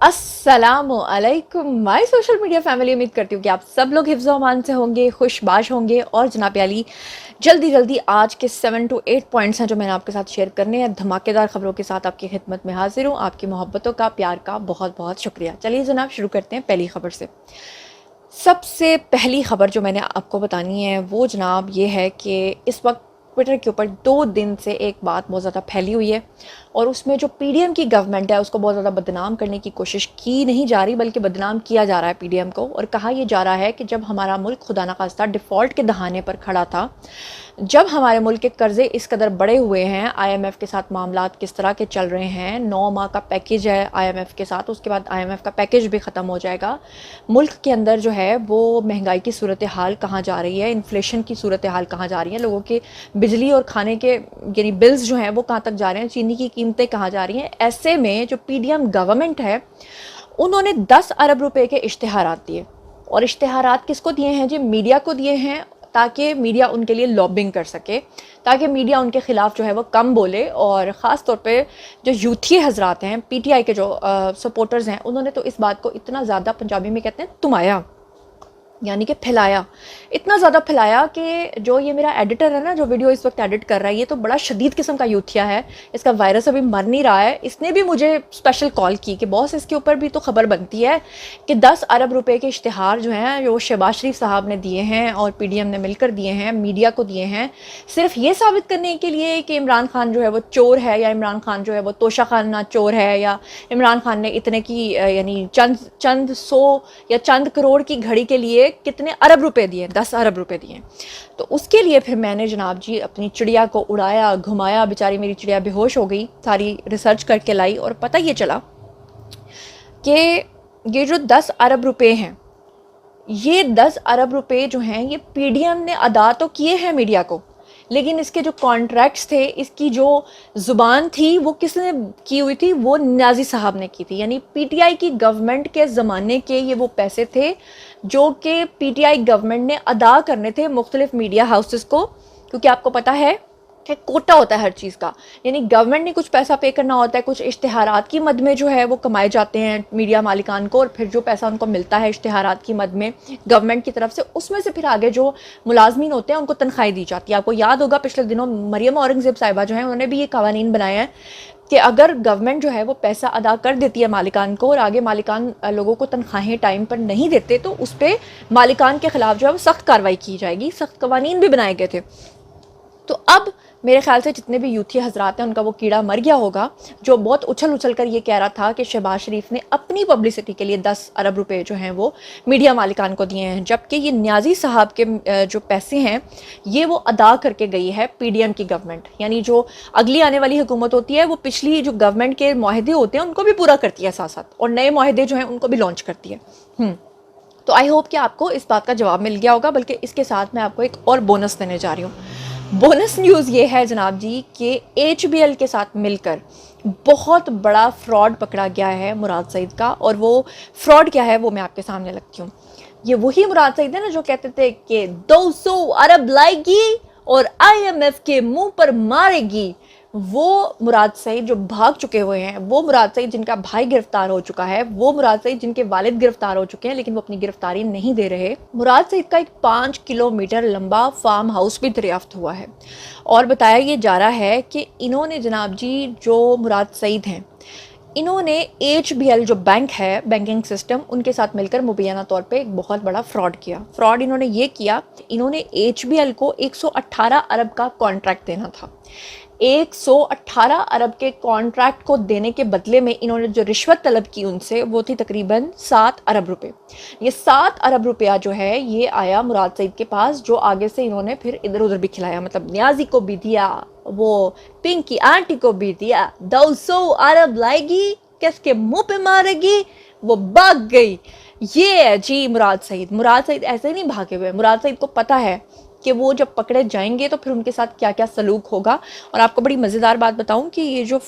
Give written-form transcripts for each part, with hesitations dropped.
अस्सलामु अलैकुम my social media family. उम्मीद करती हूँ कि आप सब लोग हिफ्ज़ अमान से होंगे, खुशबाश होंगे। और जनाब अली, जल्दी जल्दी आज के 7 to 8 पॉइंट्स हैं जो मैंने आपके साथ शेयर करने हैं। धमाकेदार खबरों के साथ आपकी खिदमत में हाजिर हूँ। आपकी मोहब्बतों का, प्यार का बहुत बहुत शुक्रिया। चलिए जनाब, शुरू करते हैं पहली खबर से। सबसे पहली खबर जो मैंने आपको बतानी है वो जनाब ये है कि इस वक्त ट्विटर के ऊपर 2 दिन से एक बात बहुत ज़्यादा फैली हुई है, और उसमें जो पीडीएम की गवर्नमेंट है उसको बहुत ज़्यादा बदनाम करने की कोशिश की नहीं जा रही, बल्कि बदनाम किया जा रहा है पीडीएम को। और कहा यह जा रहा है कि जब हमारा मुल्क खुदा न खास्ता डिफ़ॉल्ट के दहाने पर खड़ा था, जब हमारे मुल्क के कर्ज़े इस कदर बड़े हुए हैं, आईएमएफ के साथ मामलात किस तरह के चल रहे हैं, 9 माह का पैकेज है आईएमएफ के साथ, उसके बाद आईएमएफ का पैकेज भी ख़त्म हो जाएगा। मुल्क के अंदर जो है वो महंगाई की सूरत हाल कहाँ जा रही है, इन्फ्लेशन की सूरत हाल कहाँ जा रही है, लोगों के बिजली और खाने के यानी बिल्स जो हैं वो कहाँ तक जा रहे हैं, चीनी की कीमतें कहाँ जा रही हैं। ऐसे में जो पीडीएम गवर्नमेंट है उन्होंने 10 अरब रुपए के इश्तिहारात दिए, और इश्तिहारात किसको दिए हैं जी? मीडिया को दिए हैं, ताकि मीडिया उनके लिए लॉबिंग कर सके, ताकि मीडिया उनके ख़िलाफ़ जो है वो कम बोले। और ख़ास तौर पे जो यूथी हजरात हैं, पीटीआई के जो सपोर्टर्स हैं, उन्होंने तो इस बात को इतना ज़्यादा, पंजाबी में कहते हैं तुमाया, यानी कि फैलाया, इतना ज़्यादा फैलाया कि जो ये मेरा एडिटर है ना, जो वीडियो इस वक्त एडिट कर रहा है, ये तो बड़ा शदीद किस्म का यूथिया है, इसका वायरस अभी मर नहीं रहा है। इसने भी मुझे स्पेशल कॉल की कि बॉस इसके ऊपर भी तो खबर बनती है कि 10 अरब रुपए के इश्तिहार जो हैं जो शहबाज शरीफ साहब ने दिए हैं और पीडीएम ने मिलकर दिए हैं, मीडिया को दिए हैं, सिर्फ ये साबित करने के लिए कि इमरान खान जो है वो चोर है, या इमरान खान जो है वो तोशा खाना चोर है, या इमरान खान ने इतने की यानी चंद सौ या चंद करोड़ की घड़ी के लिए कितने अरब रुपए दिए, 10 अरब रुपए दिए। तो उसके लिए फिर मैंने जनाब जी अपनी चिड़िया को उड़ाया, घुमाया, बेचारी मेरी चिड़िया बेहोश हो गई, सारी रिसर्च करके लाई, और पता ये चला कि ये जो 10 अरब रुपए हैं, ये 10 अरब रुपए जो हैं ये पीडीएम ने अदा तो किए हैं मीडिया को, लेकिन इसके जो कॉन्ट्रैक्ट्स थे, इसकी जो ज़ुबान थी, वो किसने की हुई थी? वो नियाज़ी साहब ने की थी। यानी पीटीआई की गवर्नमेंट के ज़माने के ये वो पैसे थे जो कि पीटीआई गवर्नमेंट ने अदा करने थे मुख्तलिफ मीडिया हाउसेस को, क्योंकि आपको पता है कि कोटा होता है हर चीज़ का। यानी गवर्नमेंट ने कुछ पैसा पे करना होता है, कुछ इश्तिहारात की मद में जो है वो कमाए जाते हैं मीडिया मालिकान को, और फिर जो पैसा उनको मिलता है इश्तिहारात की मद में गवर्नमेंट की तरफ से, उसमें से फिर आगे जो मुलाजमीन होते हैं उनको तनख्वाही दी जाती है। आपको याद होगा पिछले दिनों मरियम औरंगज़ेब साहिबा जो हैं उन्होंने भी ये कवानीन बनाए हैं कि अगर गवर्नमेंट जो है वो पैसा अदा कर देती है मालिकान को, और आगे मालिकान लोगों को तनख्वाहें टाइम पर नहीं देते, तो उस पर मालिकान के ख़िलाफ़ जो है वो सख्त कार्रवाई की जाएगी। सख्त कवानीन भी बनाए गए थे। तो अब मेरे ख्याल से जितने भी यूथी हजरात हैं उनका वो कीड़ा मर गया होगा, जो बहुत उछल उछल कर ये कह रहा था कि शहबाज शरीफ ने अपनी पब्लिसिटी के लिए 10 अरब रुपए जो हैं वो मीडिया मालिकान को दिए हैं, जबकि ये नियाज़ी साहब के जो पैसे हैं ये वो अदा करके गई है पीडीएम की गवर्नमेंट। यानी जो अगली आने वाली हुकूमत होती है वो पिछली जो गवर्नमेंट के माहदे होते हैं उनको भी पूरा करती है साथ साथ, और नए माहदे जो हैं उनको भी लॉन्च करती है। तो आई होप कि आपको इस बात का जवाब मिल गया होगा, बल्कि इसके साथ मैं आपको एक और बोनस देने जा रही हूँ। बोनस न्यूज़ ये है जनाब जी कि एचबीएल के साथ मिलकर बहुत बड़ा फ्रॉड पकड़ा गया है मुराद सईद का, और वो फ्रॉड क्या है वो मैं आपके सामने रखती हूँ। ये वही मुराद सईद है ना जो कहते थे कि 200 अरब लाएगी और आईएमएफ के मुंह पर मारेगी। वो मुराद सईद जो भाग चुके हुए हैं, वो मुराद सईद जिनका भाई गिरफ्तार हो चुका है, वो मुराद सईद जिनके वालिद गिरफ्तार हो चुके हैं लेकिन वो अपनी गिरफ्तारी नहीं दे रहे। मुराद सईद का एक 5 किलोमीटर लंबा फार्म हाउस भी दरियाफ्त हुआ है, और बताया ये जा रहा है कि इन्होंने जनाब जी जो मुराद सईद हैं, इन्होंने एचबीएल जो बैंक है, बैंकिंग सिस्टम, उनके साथ मिलकर मुबैना तौर पे एक बहुत बड़ा फ्रॉड किया। फ्रॉड इन्होंने ये किया, इन्होंने एचबीएल को 118 अरब का कॉन्ट्रैक्ट देना था। 118 अरब के कॉन्ट्रैक्ट को देने के बदले में इन्होंने जो रिश्वत तलब की उनसे वो थी तकरीबन 7 अरब रुपए। ये 7 अरब रुपया जो है ये आया मुराद सईद के पास, जो आगे से इन्होंने फिर इधर उधर भी खिलाया, मतलब न्याजी को भी दिया, वो पिंकी आंटी को भी दिया। 200 अरब लाएगी, किसके मुंह पे मारेगी, वो भाग गई। ये है जी मुराद सईद। मुराद सईद ऐसे नहीं भागे हुए, मुराद सईद को पता है کہ وہ جب پکڑے جائیں گے تو پھر ان کے ساتھ کیا کیا سلوک ہوگا. اور آپ کو بڑی مزیدار بات بتاؤں کہ یہ جو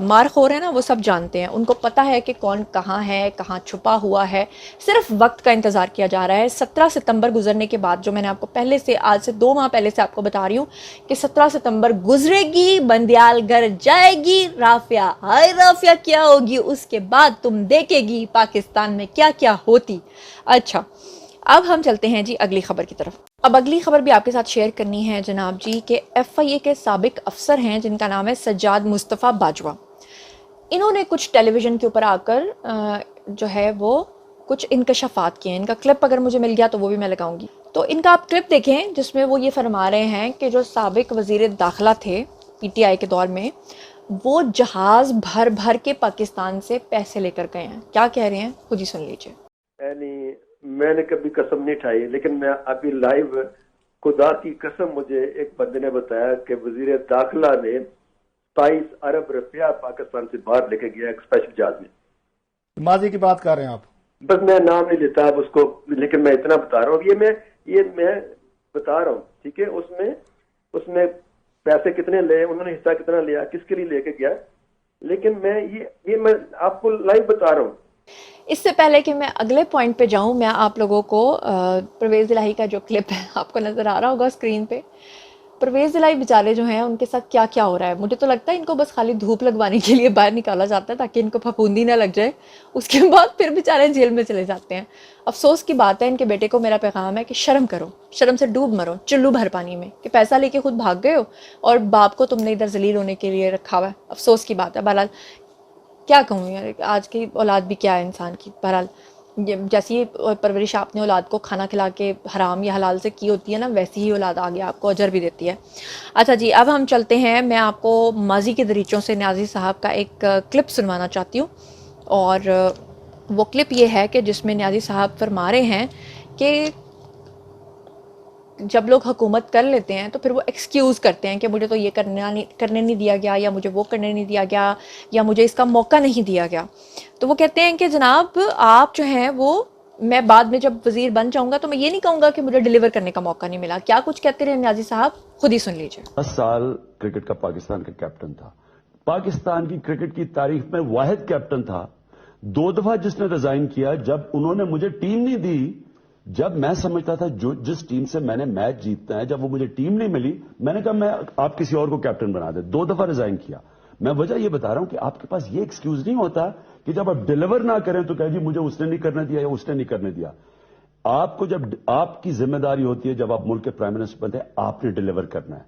مارخور ہیں نا وہ سب جانتے ہیں, ان کو پتہ ہے کہ کون کہاں ہے, کہاں چھپا ہوا ہے, صرف وقت کا انتظار کیا جا رہا ہے. 17 ستمبر گزرنے کے بعد, جو میں نے آپ کو پہلے سے آج سے 2 ماہ پہلے سے آپ کو بتا رہی ہوں کہ 17 ستمبر گزرے گی, بندیال گھر جائے گی, رافعہ ہائے رافعہ کیا ہوگی, اس کے بعد تم دیکھے گی پاکستان میں کیا کیا ہوتی. اچھا, اب ہم چلتے ہیں جی اگلی خبر کی طرف. اب اگلی خبر بھی آپ کے ساتھ شیئر کرنی ہے جناب جی کہ ایف آئی اے کے سابق افسر ہیں جن کا نام ہے سجاد مصطفیٰ باجوہ. انہوں نے کچھ ٹیلی ویژن کے اوپر آ کر جو ہے وہ کچھ انکشافات کیے ہیں. ان کا کلپ اگر مجھے مل گیا تو وہ بھی میں لگاؤں گی. تو ان کا آپ کلپ دیکھیں جس میں وہ یہ فرما رہے ہیں کہ جو سابق وزیر داخلہ تھے پی ٹی آئی کے دور میں, وہ جہاز بھر بھر کے پاکستان سے پیسے لے کر گئے ہیں. کیا کہہ رہے ہیں خود ہی سن لیجیے. یعنی میں نے کبھی قسم نہیں اٹھائی, لیکن میں ابھی لائیو خدا کی قسم مجھے ایک بندے نے بتایا کہ وزیر داخلہ نے 22 ارب روپیہ پاکستان سے باہر لے کے گیا ایک اسپیشل جہاز میں. ماضی کی بات کر رہے ہیں آپ؟ بس میں نام نہیں لیتا اب اس کو, لیکن میں اتنا بتا رہا ہوں, یہ میں بتا رہا ہوں, ٹھیک ہے. اس میں پیسے کتنے لے, انہوں نے حصہ کتنا لیا, کس کے لیے لے کے گیا, لیکن میں میں آپ کو لائیو بتا رہا ہوں. اس سے پہلے کہ میں اگلے پوائنٹ پہ جاؤں, میں آپ لوگوں کو پرویز الہی کا جو کلپ ہے آپ کو نظر آ رہا ہوگا اسکرین پہ. پرویز الہی بیچارے جو ہیں ان کے ساتھ کیا کیا ہو رہا ہے. مجھے تو لگتا ہے ان کو بس خالی دھوپ لگوانے کے لیے باہر نکالا جاتا ہے تاکہ ان کو پھپھوندی نہ لگ جائے, اس کے بعد پھر بیچارے جیل میں چلے جاتے ہیں. افسوس کی بات ہے, ان کے بیٹے کو میرا پیغام ہے کہ شرم کرو, شرم سے ڈوب مرو چلو بھر پانی میں, کہ پیسہ لے کے خود بھاگ گئے ہو اور باپ کو تم نے ادھر ذلیل ہونے کے لیے رکھا ہوا ہے. افسوس کی بات ہے. بہرحال کیا کہوں یار, آج کی اولاد بھی کیا ہے انسان کی. بہرحال جیسی پرورش آپ نے اولاد کو کھانا کھلا کے حرام یا حلال سے کی ہوتی ہے نا, ویسی ہی اولاد آگے آپ کو اجر بھی دیتی ہے. اچھا جی, اب ہم چلتے ہیں. میں آپ کو ماضی کے دریچوں سے نیازی صاحب کا ایک کلپ سنوانا چاہتی ہوں, اور وہ کلپ یہ ہے کہ جس میں نیازی صاحب فرما رہے ہیں کہ جب لوگ حکومت کر لیتے ہیں تو پھر وہ ایکسکیوز کرتے ہیں کہ مجھے تو یہ کرنے نہیں دیا گیا, یا مجھے وہ کرنے نہیں دیا گیا, یا مجھے اس کا موقع نہیں دیا گیا. تو وہ کہتے ہیں کہ جناب آپ جو ہیں وہ, میں بعد میں جب وزیر بن جاؤں گا تو میں یہ نہیں کہوں گا کہ مجھے ڈیلیور کرنے کا موقع نہیں ملا. کیا کچھ کہتے رہے نیازی صاحب, خود ہی سن لیجیے. 10 سال کرکٹ کا پاکستان کا کیپٹن تھا. پاکستان کی کرکٹ کی تاریخ میں واحد کیپٹن تھا 2 دفعہ جس نے ریزائن کیا جب انہوں نے مجھے ٹیم نہیں دی. جب میں سمجھتا تھا جس ٹیم سے میں نے میچ جیتنا ہے, جب وہ مجھے ٹیم نہیں ملی, میں نے کہا میں آپ کسی اور کو کیپٹن بنا دیں. 2 دفعہ ریزائن کیا. میں وجہ یہ بتا رہا ہوں کہ آپ کے پاس یہ ایکسکیوز نہیں ہوتا کہ جب آپ ڈیلیور نہ کریں تو کہہ جی مجھے اس نے نہیں کرنے دیا یا اس نے نہیں کرنے دیا. آپ کو جب آپ کی ذمہ داری ہوتی ہے, جب آپ ملک کے پرائم منسٹر بنتے ہیں, آپ نے ڈیلیور کرنا ہے.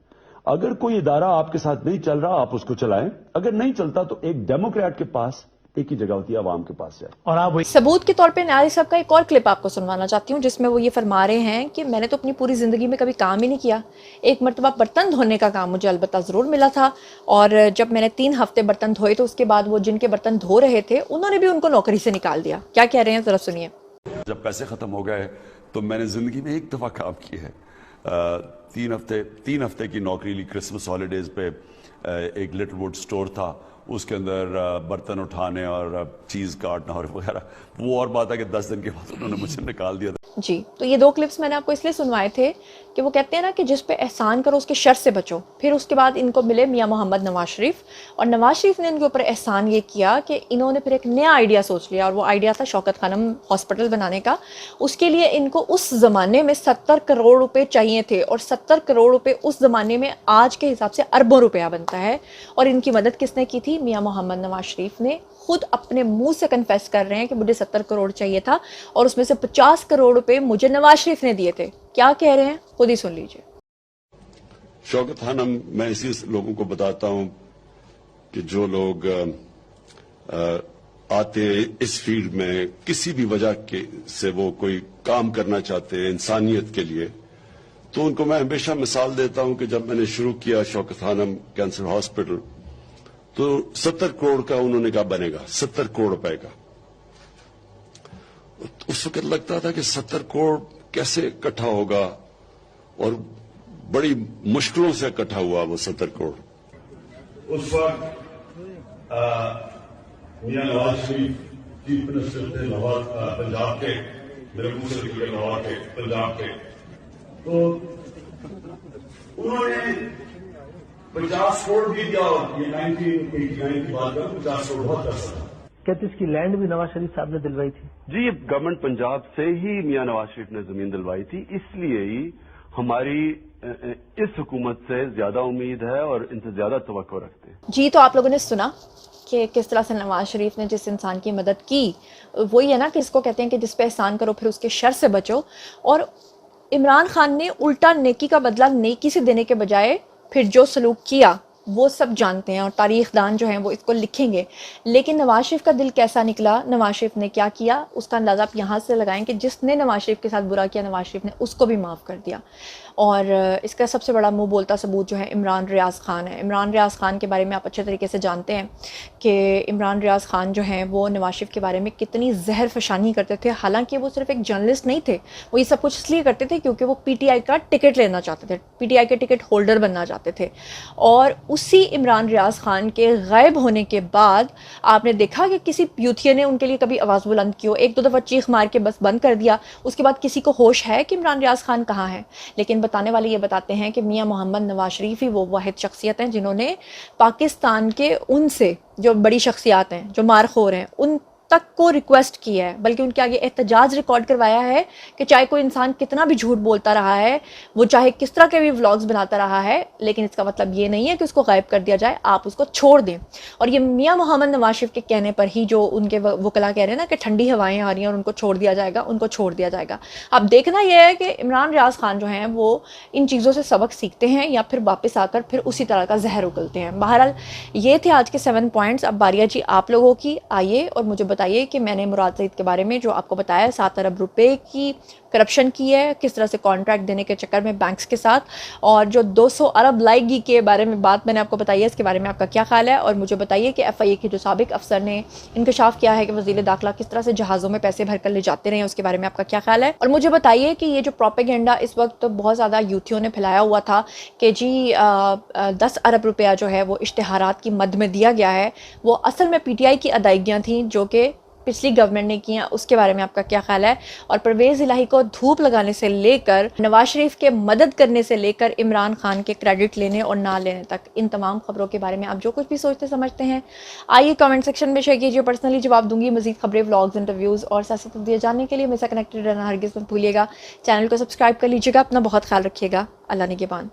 اگر کوئی ادارہ آپ کے ساتھ نہیں چل رہا آپ اس کو چلائیں, اگر نہیں چلتا تو ایک ڈیموکریٹ کے پاس ایک ہی جگہ ہوتی ہے, عوام کے پاس جائے. اور آپ ثبوت کے طور پہ نیازی صاحب کا ایک اور کلپ آپ کو سنوانا چاہتی ہوں جس میں وہ یہ فرما رہے ہیں کہ میں نے تو اپنی پوری زندگی میں کبھی کام ہی نہیں کیا. ایک مرتبہ برتن دھونے کا کام مجھے البتہ ضرور ملا تھا, اور جب میں نے 3 ہفتے برتن دھوئے تو اس کے بعد وہ جن کے برتن دھو رہے تھے انہوں نے بھی ان کو نوکری سے نکال دیا. کیا کہہ رہے ہیں ذرا سنیے. جب پیسے ختم ہو گئے تو میں نے زندگی میں ایک دفعہ کام کیا ہے. 3 ہفتے کی نوکری لی کرسمس ہالیڈیز پہ. ایک لٹل ووڈ سٹور تھا, اس کے اندر برتن اٹھانے اور چیز کاٹنا اور وغیرہ. وہ اور بات ہے کہ 10 دن کے بعد انہوں نے مجھے نکال دیا تھا. جی, تو یہ 2 کلپس میں نے آپ کو اس لیے سنوائے تھے کہ وہ کہتے ہیں نا کہ جس پہ احسان کرو اس کے شر سے بچو. پھر اس کے بعد ان کو ملے میاں محمد نواز شریف, اور نواز شریف نے ان کے اوپر احسان یہ کیا کہ انہوں نے پھر ایک نیا آئیڈیا سوچ لیا, اور وہ آئیڈیا تھا شوکت خانم ہاسپٹل بنانے کا. اس کے لیے ان کو اس زمانے میں 70 کروڑ روپے چاہیے تھے, اور 70 کروڑ روپے اس زمانے میں آج کے حساب سے اربوں روپیہ بنتا ہے. اور ان کی مدد کس نے کی تھی؟ میاں محمد نواز شریف نے. خود اپنے منہ سے کنفیس کر رہے ہیں کہ مجھے 70 کروڑ چاہیے تھا, اور اس میں سے 50 کروڑ روپے مجھے نواز شریف نے دیے تھے. کیا کہہ رہے ہیں خود ہی سن لیجئے. شوکت خانم, میں اسی لوگوں کو بتاتا ہوں کہ جو لوگ آتے ہیں اس فیلڈ میں کسی بھی وجہ سے وہ کوئی کام کرنا چاہتے ہیں انسانیت کے لیے, تو ان کو میں ہمیشہ مثال دیتا ہوں کہ جب میں نے شروع کیا شوکت خانم کینسر ہاسپٹل تو 70 کروڑ کا انہوں نے کہا بنے گا, 70 کروڑ روپے کا. اس وقت لگتا تھا کہ 70 کروڑ کیسے اکٹھا ہوگا, اور بڑی مشکلوں سے اکٹھا ہوا وہ 70 کروڑ. اس وقت میاں نواز شریف چیف منسٹر تھے پنجاب کے, میرے منہ سے نکلے پنجاب کے, تو उन्होंने 50 करोड़ भी दिया और ये 1989 की बात है, 50 करोड़ बहुत पैसा था। कहते इसकी लैंड भी नवाज शरीफ साहब ने दिलवाई थी। जी, ये गवर्नमेंट पंजाब से ही मियां नवाज शरीफ ने जमीन दिलवाई थी, इसलिए ही हमारी इस हुकूमत से ज्यादा उम्मीद है और इनसे ज्यादा तवक्को रखते हैं। जी, तो आप लोगों ने सुना कि किस तरह से नवाज शरीफ ने जिस इंसान की मदद की, वही है ना कि इसको कहते हैं कि जिस पे एहसान करो फिर उसके शर से बचो। और इमरान खान ने उल्टा नेकी का बदला नेकी से देने के बजाय फिर जो सलूक किया वो सब जानते हैं और तारीखदान जो हैं वो इसको लिखेंगे। लेकिन नवाज शरीफ का दिल कैसा निकला, नवाज शरीफ ने क्या किया, उसका अंदाज़ा आप यहाँ से लगाएं कि जिसने नवाज शरीफ के साथ बुरा किया नवाज शरीफ ने उसको भी माफ़ कर दिया। और इसका सबसे बड़ा मुंह बोलता सबूत जो है इमरान रियाज़ ख़ान है। इमरान रियाज़ ख़ान के बारे में आप अच्छे तरीके से जानते हैं कि इमरान रियाज़ ख़ान जो हैं वो नवाज शरीफ के बारे में कितनी जहर फशानी करते थे। हालांकि वो सिर्फ एक जर्नलिस्ट नहीं थे, वो ये सब कुछ इसलिए करते थे क्योंकि वो पीटीआई का टिकट लेना चाहते थे, पीटीआई के टिकट होल्डर बनना चाहते थे। और उसी इमरान रियाज़ ख़ान के गायब होने के बाद आपने देखा कि किसी यूथिया ने उनके लिए कभी आवाज़ बुलंद की हो, एक दो दफ़ा चीख मार के बस बंद कर दिया, उसके बाद किसी को होश है कि इमरान रियाज़ ख़ान कहाँ है। लेकिन बताने वाले ये बताते हैं कि मियां मोहम्मद नवाज शरीफ ही वो वाहिद शख्सियत हैं जिन्होंने पाकिस्तान के उनसे जो बड़ी शख्सियात हैं, जो मारखोर हैं, उन तक को रिक्वेस्ट की है, बल्कि उनके आगे एहतजाज रिकॉर्ड करवाया है कि चाहे कोई इंसान कितना भी झूठ बोलता रहा है, वो चाहे किस तरह के भी व्लॉग्स बनाता रहा है, लेकिन इसका मतलब ये नहीं है कि उसको गायब कर दिया जाए, आप उसको छोड़ दें। और ये मियां मोहम्मद नवाज शरीफ के कहने पर ही जो उनके वकला कह रहे हैं ना कि ठंडी हवाएं आ रही हैं और उनको छोड़ दिया जाएगा, उनको छोड़ दिया जाएगा। अब देखना यह है कि इमरान रियाज़ ख़ान जो हैं वो इन चीज़ों से सबक सीखते हैं या फिर वापस आकर फिर उसी तरह का जहर उगलते हैं। बहरहाल ये थे आज के 7 पॉइंट्स। अब बारिया जी आप लोगों की, आइए और मुझे बताइए कि मैंने मुराद सईद के बारे में जो आपको बताया 7 अरब रुपए की करप्शन की है, किस तरह से कॉन्ट्रैक्ट देने के चक्कर में बैंक्स के साथ, और जो 200 अरब लाएगी के बारे में बात मैंने आपको बताई है, इसके बारे में आपका क्या ख्याल है। और मुझे बताइए कि एफआईए के जो साबिक अफसर ने इंकशाफ किया है कि वज़ीर दाखिला किस तरह से जहाज़ों में पैसे भर कर ले जाते रहे, उसके बारे में आपका क्या ख्याल है। और मुझे बताइए कि ये जो प्रोपेगेंडा इस वक्त तो बहुत ज़्यादा यूथियों ने फैलाया हुआ था कि जी 10 अरब रुपया जो है वो इश्तिहारात की मद में दिया गया है, वो असल में पीटीआई की अदायगियाँ थीं जो कि पिछली गवर्नमेंट ने किया, उसके बारे में आपका क्या ख्याल है। और परवेज़ इलाही को धूप लगाने से लेकर नवाज शरीफ के मदद करने से लेकर इमरान खान के क्रेडिट लेने और ना लेने तक, इन तमाम खबरों के बारे में आप जो कुछ भी सोचते समझते हैं आइए कमेंट सेक्शन में शेयर कीजिए, पर्सनली जवाब दूंगी। मजीद खबरें, व्लॉग्स, इंटरव्यूज़ और सियासत दिए जानने के लिए मेरे साथ कनेक्टेड रहना हरगिज़ मत भूलिएगा। चैनल को सब्सक्राइब कर लीजिएगा। अपना बहुत ख्याल रखिएगा। अल्लाह निगहबान।